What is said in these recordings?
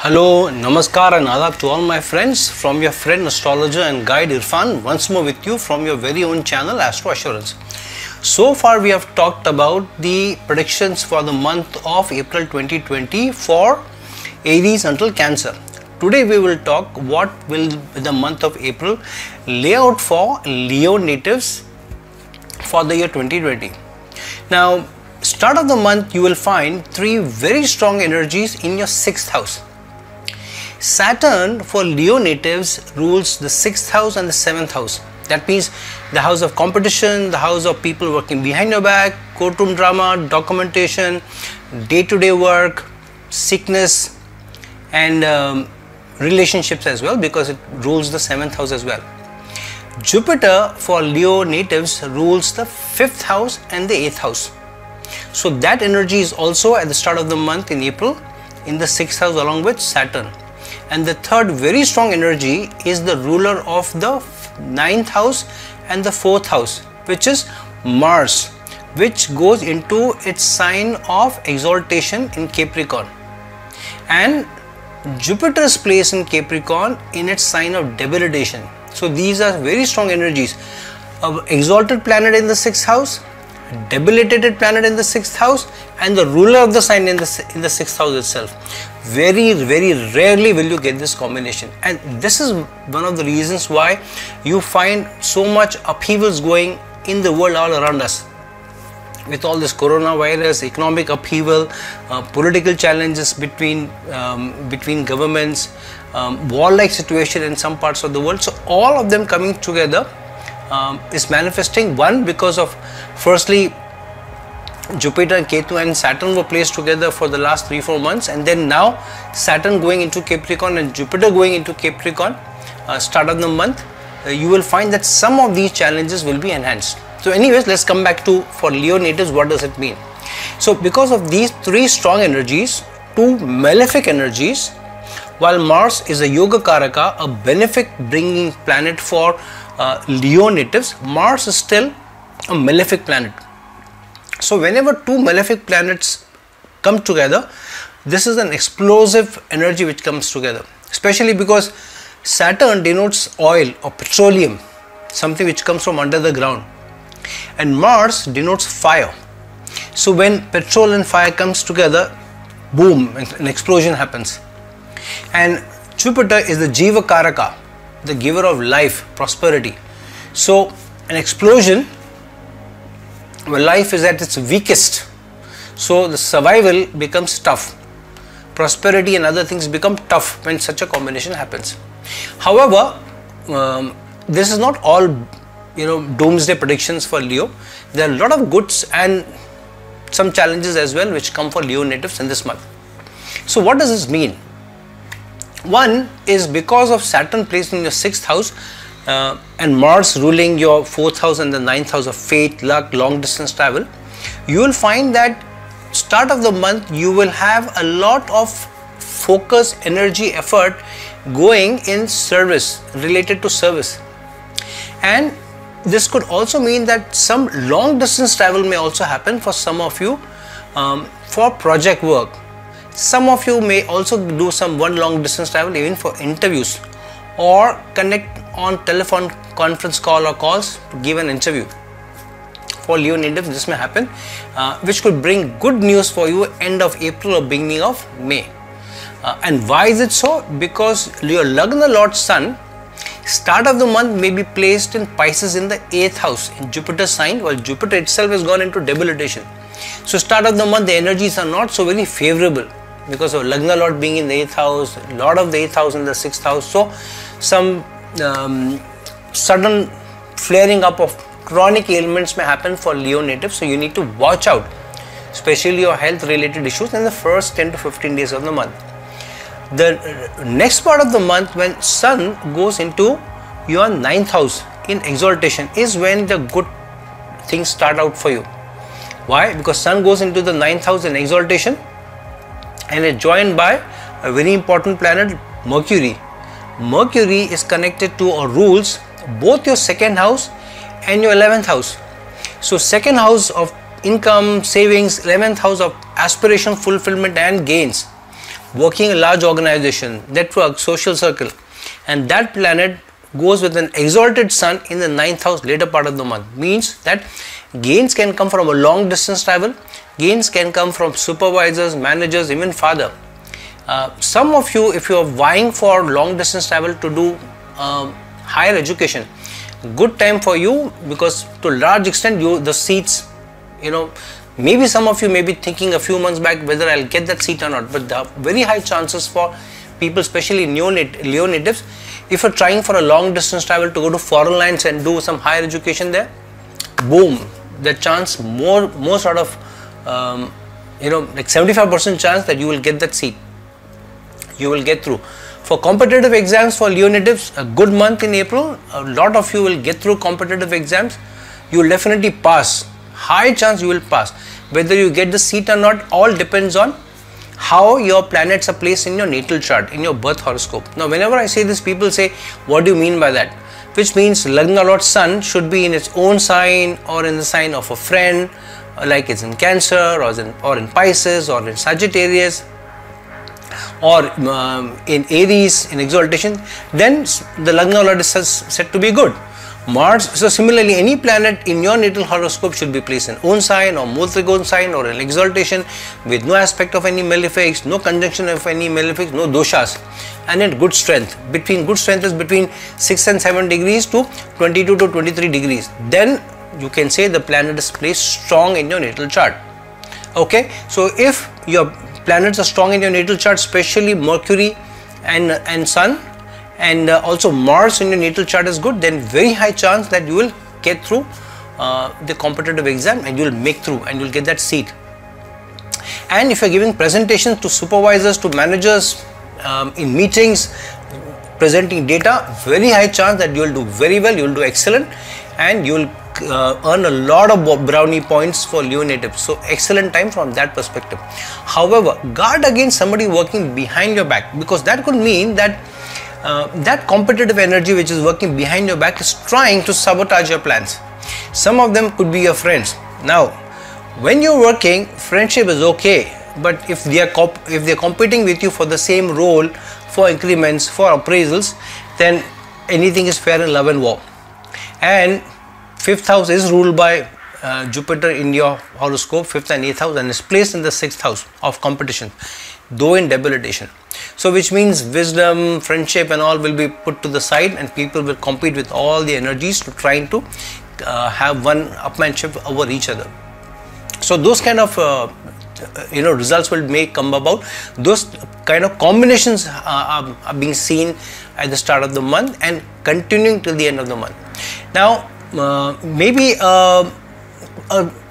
Hello, Namaskar and Adab to all my friends from your friend astrologer and guide Irfan, once more with you from your very own channel Astro Assurance. So far we have talked about the predictions for the month of April 2020 for Aries until Cancer. Today we will talk what will the month of April lay out for Leo natives for the year 2020. Now, start of the month you will find three very strong energies in your 6th house. Saturn for Leo natives rules the 6th house and the 7th house. That means the house of competition, the house of people working behind your back, courtroom drama, documentation, day-to-day work, sickness and relationships as well, because it rules the 7th house as well. Jupiter for Leo natives rules the 5th house and the 8th house. So that energy is also at the start of the month in April in the 6th house along with Saturn. And the third very strong energy is the ruler of the 9th house and the 4th house, which is Mars, which goes into its sign of exaltation in Capricorn, and Jupiter's place in Capricorn in its sign of debilitation. So these are very strong energies. An exalted planet in the 6th house, debilitated planet in the 6th house, and the ruler of the sign in the 6th house itself. Very rarely will you get this combination, and this is one of the reasons why you find so much upheavals going in the world all around us, with all this coronavirus, economic upheaval, political challenges between governments, war-like situation in some parts of the world. So all of them coming together is manifesting, one, because of firstly Jupiter and Ketu and Saturn were placed together for the last 3-4 months, and then now Saturn going into Capricorn and Jupiter going into Capricorn start of the month. You will find that some of these challenges will be enhanced. So anyways, let's come back to for Leo natives, what does it mean? So because of these three strong energies, two malefic energies, while Mars is a yoga karaka, a benefic bringing planet for Leo natives, Mars is still a malefic planet. So whenever two malefic planets come together, this is an explosive energy which comes together, especially because Saturn denotes oil or petroleum, something which comes from under the ground, and Mars denotes fire. So when petrol and fire comes together, boom, an explosion happens. And Jupiter is the Jiva Karaka, the giver of life, prosperity. So an explosion, where life is at its weakest, so the survival becomes tough. Prosperity and other things become tough when such a combination happens. However, this is not all doomsday predictions for Leo. There are a lot of goods and some challenges as well which come for Leo natives in this month. So what does this mean? One is because of Saturn placed in your 6th house and Mars ruling your 4th house and the 9th house of faith, luck, long distance travel, you will find that start of the month you will have a lot of focus, energy, effort going in service, related to service. And this could also mean that some long distance travel may also happen for some of you for project work. Some of you may also do some long distance travel even for interviews, or connect on telephone conference call or calls to give an interview. For Leo natives this may happen, which could bring good news for you end of April or beginning of May. And why is it so? Because your Lagna Lord Sun, start of the month may be placed in Pisces in the 8th house in Jupiter's sign, while Jupiter itself has gone into debilitation. So start of the month the energies are not so very favorable because of Lagna Lord being in the 8th house, Lord of the 8th house in the 6th house. So some sudden flaring up of chronic ailments may happen for Leo natives. So you need to watch out, especially your health related issues in the first 10 to 15 days of the month. The next part of the month, when Sun goes into your 9th house in exaltation, is when the good things start out for you. Why? Because Sun goes into the 9th house in exaltation and is joined by a very important planet, Mercury. Mercury is connected to or rules both your 2nd house and your 11th house. So 2nd house of income, savings, 11th house of aspiration, fulfillment and gains. working in a large organization, network, social circle, and that planet goes with an exalted sun in the 9th house later part of the month, means that gains can come from a long distance travel, gains can come from supervisors, managers, even father. Some of you, if you are vying for long distance travel to do higher education, good time for you, because to a large extent the seats, maybe some of you may be thinking a few months back whether I'll get that seat or not, but there are very high chances for people, especially Leo natives, if you're trying for a long distance travel to go to foreign lands and do some higher education there, boom, the chance more sort of like 75% chance that you will get that seat, you will get through. For competitive exams for Leo natives, a good month in April, a lot of you will get through competitive exams, you will definitely pass, high chance you will pass. Whether you get the seat or not, all depends on how your planets are placed in your natal chart, in your birth horoscope. Now whenever I say this, people say, what do you mean by that? Which means Lagna Lord Sun should be in its own sign or in the sign of a friend, like it's in Cancer or in Pisces or in Sagittarius, or in Aries, in exaltation, then the Lagna Lord is said to be good. Mars, so similarly any planet in your natal horoscope should be placed in own sign or Multigon sign or in exaltation with no aspect of any malefics, no conjunction of any malefics, no doshas, and in good strength. Good strength is between 6 and 7 degrees to 22 to 23 degrees. Then you can say the planet is placed strong in your natal chart. Okay, so if your planets are strong in your natal chart, especially Mercury and Sun, and also Mars in your natal chart is good, then very high chance that you will get through the competitive exam and you will make through and you will get that seat. And if you are giving presentations to supervisors, to managers, in meetings, presenting data, very high chance that you will do very well, you will do excellent, and you will earn a lot of brownie points for Leo natives. So excellent time from that perspective. However, guard against somebody working behind your back, because that could mean that that competitive energy which is working behind your back is trying to sabotage your plans. Some of them could be your friends. Now when you're working, friendship is okay, but if they are competing with you for the same role, for increments, for appraisals, then anything is fair in love and war. And 5th house is ruled by Jupiter in your horoscope, 5th and 8th house, and is placed in the 6th house of competition, though in debilitation. So which means wisdom, friendship and all will be put to the side, and people will compete with all the energies to trying to have one upmanship over each other. So those kind of results will come about. Those kind of combinations are being seen at the start of the month and continuing till the end of the month. Now maybe a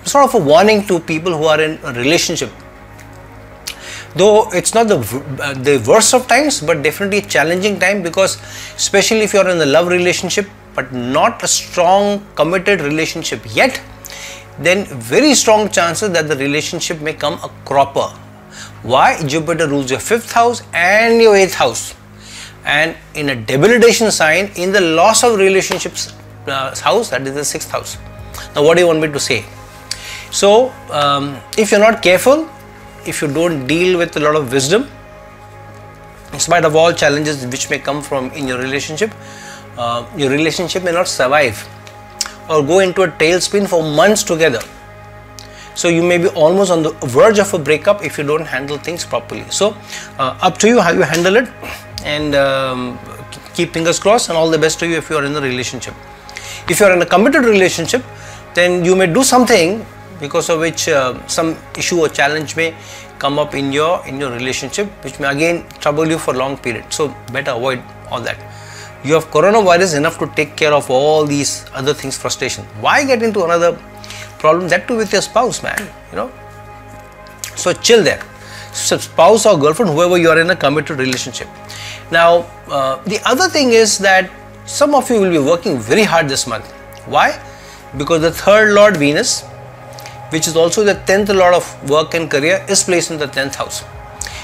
sort of a warning to people who are in a relationship. Though it's not the worst of times, but definitely a challenging time, because especially if you're in a love relationship but not a strong committed relationship yet, then very strong chances that the relationship may come a cropper. Why? Jupiter rules your 5th house and your 8th house, and in a debilitation sign in the loss of relationships house, that is the 6th house. Now what do you want me to say? So if you're not careful, if you don't deal with a lot of wisdom, in spite of all challenges which may come from in your relationship may not survive or go into a tailspin for months together. So you may be almost on the verge of a breakup if you don't handle things properly. So up to you how you handle it, and keep fingers crossed, and all the best to you if you are in a relationship. If you are in a committed relationship, then you may do something because of which some issue or challenge may come up in your relationship, which may again trouble you for a long period. So better avoid all that. You have coronavirus enough to take care of all these other things, frustration. Why get into another problem, that too with your spouse, man, So chill there. So spouse or girlfriend, whoever you are in a committed relationship. Now the other thing is that some of you will be working very hard this month. Why? Because the 3rd Lord Venus, which is also the 10th Lord of work and career, is placed in the 10th house.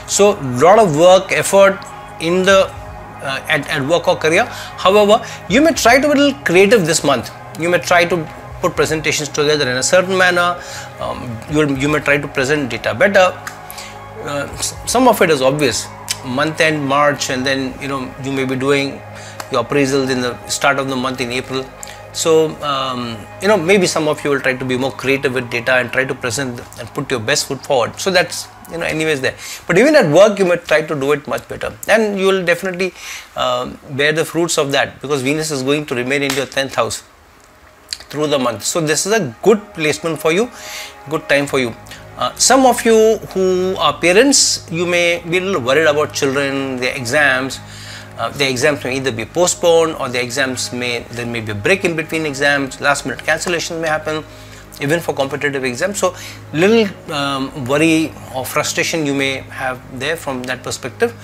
So lot of work, effort in the at work or career. However, you may try to be a little creative this month. You may try to put presentations together in a certain manner. You may try to present data better. some of it is obvious, month end March, and then you may be doing your appraisals in the start of the month in April. So maybe some of you will try to be more creative with data and try to present and put your best foot forward. So that's anyways there. But even at work you might try to do it much better, and you will definitely bear the fruits of that, because Venus is going to remain in your 10th house through the month. So this is a good placement for you, good time for you. Some of you who are parents, you may be a little worried about children, their exams. The exams may either be postponed, or the exams there may be a break in between exams, last minute cancellation may happen, even for competitive exams. So little worry or frustration you may have there from that perspective.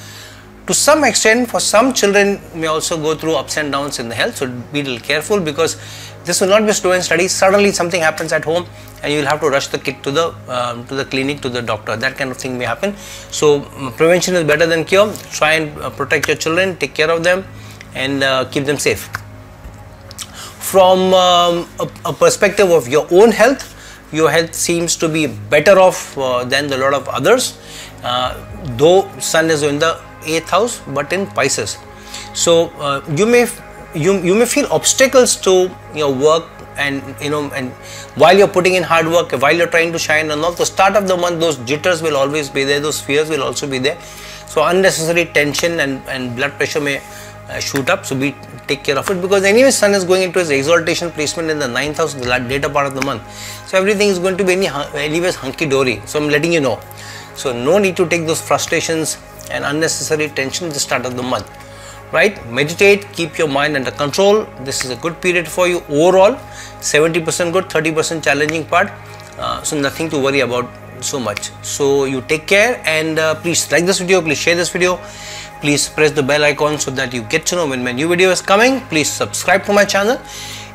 To some extent, for some children may also go through ups and downs in the health, so be a little careful, because this will not be slow and steady. Suddenly something happens at home and you will have to rush the kid to the clinic, to the doctor. That kind of thing may happen. So prevention is better than cure. Try and protect your children, take care of them, and keep them safe. From a perspective of your own health, your health seems to be better off than a lot of others, though Sun is in the 8th house but in Pisces. So you may feel obstacles to your work, and and while you're putting in hard work, while you're trying to shine, and at the start of the month those jitters will always be there, those fears will also be there. So unnecessary tension and blood pressure may shoot up, so take care of it, because anyway Sun is going into his exaltation placement in the 9th house, the later part of the month. So everything is going to be anyways hunky-dory. So I'm letting you know. So no need to take those frustrations and unnecessary tension at the start of the month. Right? Meditate, keep your mind under control. This is a good period for you overall. 70% good, 30% challenging part. So nothing to worry about so much. So you take care, and please like this video, please share this video. Please press the bell icon so that you get to know when my new video is coming. Please subscribe to my channel.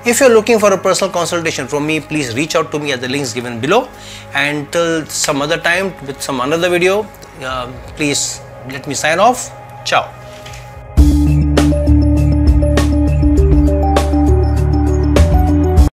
If you're looking for a personal consultation from me, please reach out to me at the links given below. And till some other time with some another video, please let me sign off. Ciao.